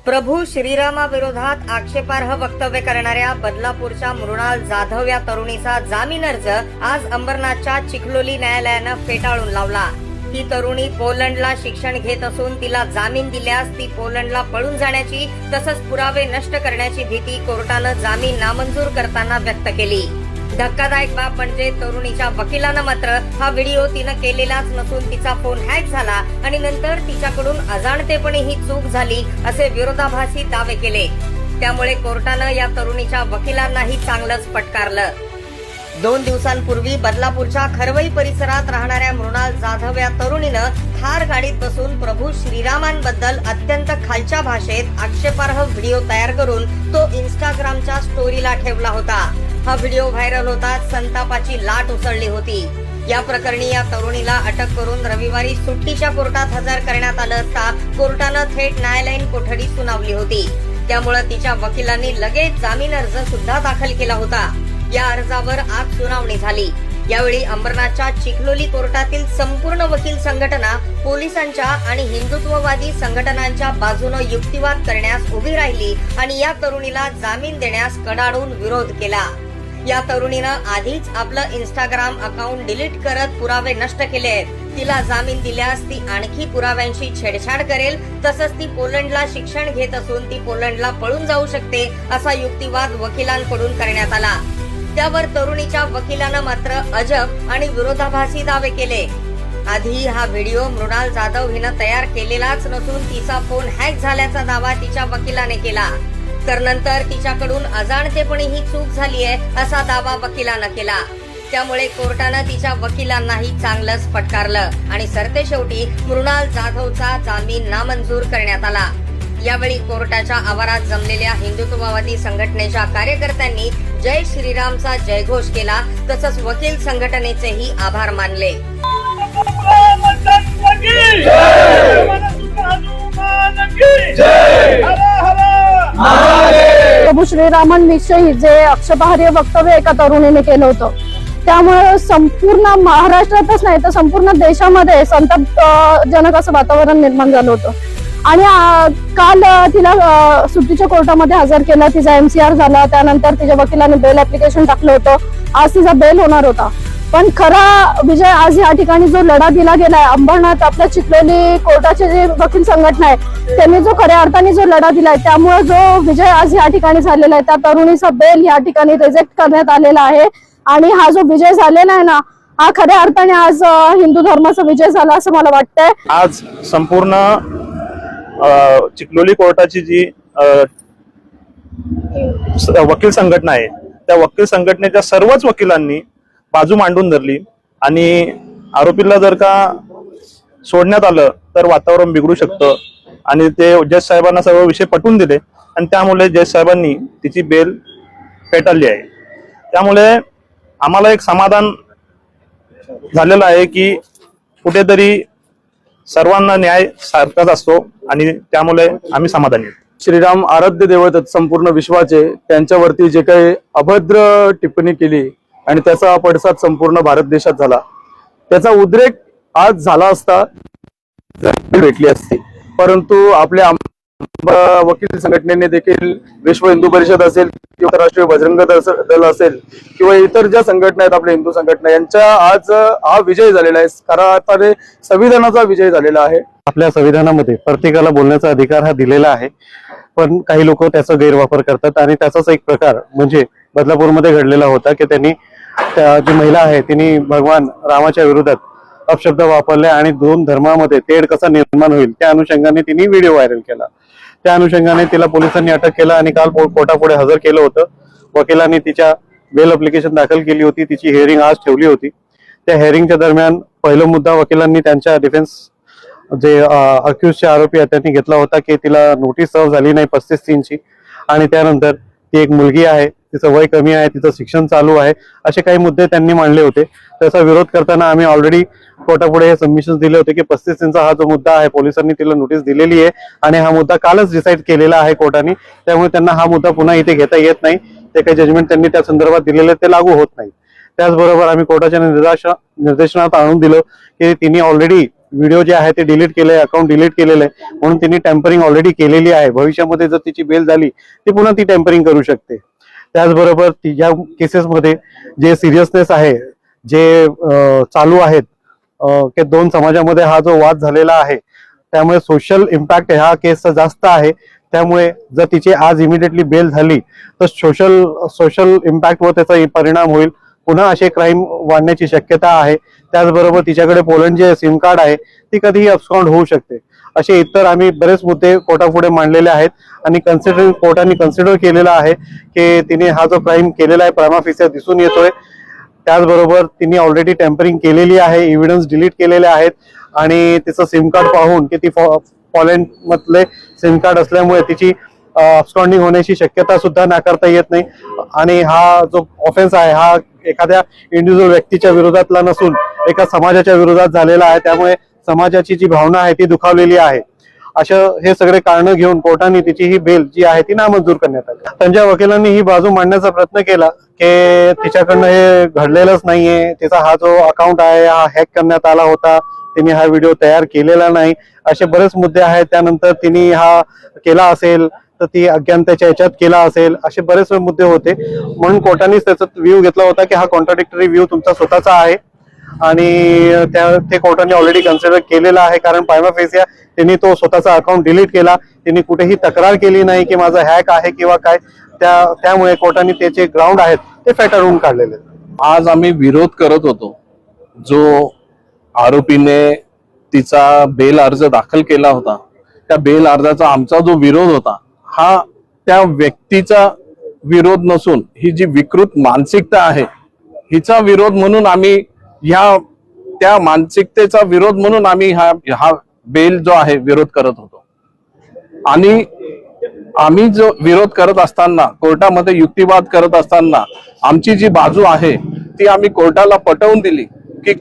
प्रभू श्रीरामाविरोधात आक्षेपार्ह वक्तव्य करणाऱ्या बदलापूरच्या मृणाल जाधव या तरुणीचा जामीन अर्ज आज अंबरनाथच्या चिखलोली न्यायालयानं फेटाळून लावला। ही तरुणी पोलंडला शिक्षण घेत असून तिला जामीन दिल्यास ती पोलंडला पळून जाण्याची तसंच पुरावे नष्ट करण्याची भीती कोर्टानं जामीन नामंजूर करताना व्यक्त केली। धक्कादायक बाब म्हणजे तरुणीच्या वकिलानं मात्र हा व्हिडिओ तिनं केलेलाच नसून तिचा फोन हॅक झाला आणि नंतर तिच्याकडून अजाणतेपणे ही चूक झाली असे विरोधाभासी दावे केले। त्यामुळे कोर्टानं या तरुणीच्या वकिलांनाही चांगलंच फटकारलं। 2 दिवसांपूर्वी बदलापूरच्या खरवई परिसरात राहणाऱ्या मृणाल जाधव या तरुणीनं थार गाडीत बसून प्रभू श्रीरामांबद्दल अत्यंत खालच्या भाषेत आक्षेपार्ह व्हिडिओ तयार करून तो इंस्टाग्रामच्या स्टोरीला ठेवला होता। हा व्हिडिओ व्हायरल होताच संतापाची लाट उसळली होती। या प्रकरणी या तरुणीला अटक करून रविवारी सुट्टीच्या कोर्टात हजर करण्यात आलं असता कोर्टानं थेट न्यायालयीन कोठडी सुनावली होती। त्यामुळे तिच्या वकिलांनी लगेच जामीन अर्ज सुद्धा दाखल केला होता। या अर्जावर आज सुनावणी झाली। यावेळी अंबरनाथच्या चिखलोली कोर्टातील संपूर्ण वकील संघटना पोलिसांच्या आणि हिंदुत्ववादी संघटनांच्या बाजूने युक्तिवाद करण्यास उभी राहिली आणि या तरुणीला जामीन देण्यास कडाडून विरोध केला। या तरुणीनं आधीच आपलं इंस्टाग्राम अकाउंट डिलीट करत पुरावे नष्ट केले आहेत। तिला जामीन दिल्यास ती आणखी पुराव्यांशी छेडछाड करेल, तसंच ती पोलंडला शिक्षण घेत असून ती पोलंडला पळून जाऊ शकते असा युक्तिवाद वकिलांकडून करण्यात आला। त्यावर तरुणीच्या वकिलानं मात्र अजब आणि विरोधाभासी दावे केले। आधी हा व्हिडिओ मृणाल जाधव हिनं तयार केलेलाच नसून तिचा फोन हॅक झाल्याचा दावा तिच्या वकिलाने केला। तर नंतर तिच्याकडून अजाणतेपणे ही चूक झाली आहे असा दावा वकिलानं केला। त्यामुळे कोर्टानं तिच्या वकिलांनाही चांगलंच फटकारलं आणि सरतेशेवटी मृणाल जाधवचा जामीन नामंजूर करण्यात आला। यावेळी कोर्टाच्या आवारात जमलेल्या हिंदुत्ववादी संघटनेच्या कार्यकर्त्यांनी जय श्रीरामचा जयघोष केला, तसंच वकील संघटनेचेही आभार मानले। प्रभू श्रीरामांविषयी जे आक्षेपार्ह वक्तव्य एका तरुणीने केलं होतं त्यामुळे संपूर्ण महाराष्ट्रातच नाही तर संपूर्ण देशामध्ये संतापजनक असं वातावरण निर्माण झालं होतं। आणि काल तिला सुट्टीच्या कोर्टामध्ये हजर केलं, तिचा MCR झाला, त्यानंतर तिच्या वकिलाने बेल ऍप्लिकेशन टाकलं होतं। आज तिचा बेल होणार होता, पण खरा विजय आज या ठिकाणी जो लढा दिला गेलाय अंबरनाथ आपल्या चिखलोली कोर्टाचे जे वकील संघटना आहे त्यांनी जो खऱ्या अर्थाने जो लढा दिलाय त्यामुळे जो विजय आज या ठिकाणी झालेला आहे त्या तरुणीचा बेल या ठिकाणी रिजेक्ट करण्यात आलेला आहे। आणि हा जो विजय झालेला आहे ना हा खऱ्या अर्थाने आज हिंदू धर्माचा विजय झाला असं मला वाटतंय। आज संपूर्ण चिखलोली कोर्टाची जी वकील संघटना आहे त्या वकील संघटनेच्या सर्वच वकिलांनी बाजू मांडून धरली आणि आरोपीला जर का सोडण्यात आलं तर वातावरण बिघडू शकतं आणि ते जज साहेबांना सर्व विषय पटवून दिले आणि त्यामुळे जज साहेबांनी तिची बेल फेटाळली आहे। त्यामुळे आम्हाला एक समाधान झालेलं आहे की कुठेतरी सर्वांना न्याय सारखाच असतो आणि त्यामुळे आम्ही समाधानी आहोत। श्रीराम आराध्य दैवत संपूर्ण विश्वाचे त्यांच्यावरती जे काही अभद्र टिप्पणी केली आणि त्याचा पडसाद संपूर्ण भारत देशात झाला, त्याचा उद्रेक आज झाला असता भेटली असती, परंतु आपल्या वकील संघटनेने देखील विश्व हिंदू परिषद असेल किंवा राष्ट्रीय बजरंग दल असेल किंवा इतर ज्या संघटना आहेत आपल्या हिंदू संघटना यांचा आज हा विजय झालेला आहे। खऱ्या अर्थाने संविधानाचा विजय झालेला आहे। आपल्या संविधानामध्ये प्रत्येकाला बोलण्याचा अधिकार हा दिलेला आहे, पण काही लोक त्याचा गैरवापर करतात आणि त्याचाच एक प्रकार म्हणजे बदलापूरमध्ये घडलेला होता की त्यांनी जी महिला आहे तिने भगवान रामाच्या विरोधात अपशब्द वापरले आणि 2 धर्मामध्ये तेढ कसा निर्माण होईल त्या अनुषंगाने तिने व्हिडिओ व्हायरल केला। त्या अनुषंगाने तिला पोलिसांनी अटक केलं आणि काल कोर्टापुढे हजर केलं होतं। वकिलांनी तिच्या बेल ऍप्लिकेशन दाखल केली होती, तिची हिअरिंग आज ठेवली होती। त्या हिअरिंगच्या दरम्यान पहिला मुद्दा वकिलांनी त्यांच्या डिफेन्स जे अक्यूजचे आरोपी आहेत त्यांनी घेतला होता की तिला नोटीस सर्व झाली नाही 35(3) ची आणि त्यानंतर ती एक मुलगी आहे, तिचं वय कमी आहे, तिचं शिक्षण चालू आहे, असे काही मुद्दे त्यांनी मांडले होते। त्याचा विरोध करताना आम्ही ऑलरेडी कोर्टापुढे हे सबमिशन दिले होते की 35(3) चा हा जो मुद्दा आहे पोलिसांनी तिला नोटीस दिलेली आहे आणि हा मुद्दा कालच डिसाईड केलेला आहे कोर्टाने, त्यामुळे त्यांना हा मुद्दा पुन्हा इथे घेता येत नाही। ते काही जजमेंट त्यांनी त्या संदर्भात दिलेले ते लागू होत नाही। त्याचबरोबर आम्ही कोर्टाच्या निर्देशनात आणून दिलं की तिने ऑलरेडी व्हिडिओ जे आहे ते डिलीट केले, अकाउंट डिलीट केलेलं आहे, म्हणून तिने टेम्परिंग ऑलरेडी केलेली आहे. भविष्यामध्ये जर तिची बेल झाली ती पुन्हा ती टेम्परिंग करू शकते. त्याचबरोबर या केसेसमध्ये जे सिरियसनेस आहे, जे चालू आहेत की दोन समाजामध्ये हा जो वाद झालेला आहे, त्यामुळे सोशल इम्पॅक्ट ह्या केसचा जास्त आहे. त्यामुळे जर तिची आज इमिडिएटली बेल झाली तर सोशल इम्पॅक्ट वर त्याचा परिणाम होईल. पुन्हा असे क्राईम वाढण्याची शक्यता आहे. त्याचबरोबर तिच्याकडे पोलंडचे सिम कार्ड आहे, ती कधीही अब्स्कॉन्ड होऊ शकते. असे इतर आम्ही बरेच मुद्दे कोर्टापुढे मांडलेले आहेत आणि कोर्टाने कन्सिडर केलेला आहे की तिने हा जो क्राईम केलेला आहे प्रायमा फेसी दिसून येतोय. त्याचबरोबर तिने ऑलरेडी टेम्परिंग केलेली आहे, एव्हिडन्स डिलीट केलेले आहेत आणि तिचं सिम कार्ड पाहून की ती पोलंड मधले सिम कार्ड असल्यामुळे तिची अब्स्कॉन्डिंग होण्याची शक्यता सुद्धा नाकारता येत नाही. आणि हा जो ऑफेन्स आहे हा एखाद्या इंडिव्हिज्युअल व्यक्तीच्या विरोधातला नसून एका समाजाच्या विरोधात झालेला आहे. त्यामुळे समाजाची जी भावना आहे ती दुखावलेली आहे. असं हे सगळे कारण घेऊन कोर्टाने तिची ही बेल जी आहे ती नामंजूर करण्यात आली. त्यांच्या वकिलांनी ही बाजू मांडण्याचा प्रयत्न केला की तिच्याकडनं हे घडलेलंच नाहीये, तिचा हा जो अकाउंट आहे हा हॅक करण्यात आला होता, तिने हा व्हिडिओ तयार केलेला नाही, असे बरेच मुद्दे आहेत. त्यानंतर तिने हा केला असेल तर ती अज्ञानतेच्या याच्यात केला असेल, असे बरेच मुद्दे होते. म्हणून कोर्टानेच त्याचा व्ह्यू घेतला होता की हा कॉन्ट्राडिक्टरी व्ह्यू तुमचा स्वतःचा आहे आणि ते कोर्टाने ऑलरेडी कन्सिडर केलेला आहे. कारण प्रायमा फेसी त्यांनी तो स्वतःचा अकाउंट डिलीट केला, त्यांनी कुठेही तक्रार केली नाही की माझा हॅक आहे किंवा काय. त्यामुळे कोर्टाने त्याचे ग्राउंड आहेत ते फेटाळून काढलेले. आज आम्ही विरोध करत होतो. जो आरोपीने तिचा बेल अर्ज दाखल केला होता, त्या बेल अर्जाचा आमचा जो विरोध होता हा त्या व्यक्तीचा विरोध नसून ही जी विकृत मानसिकता आहे हिचा विरोध म्हणून आम्ही त्या मानसिकतेचा विरोध म्हणून आम्ही हा बेल जो आहे विरोध करत होतो. आणि आम्ही जो विरोध करत असताना, कोर्टामध्ये युक्तिवाद करत असताना आमची जी बाजू आहे ती आम्ही कोर्टाला पटवून दिली की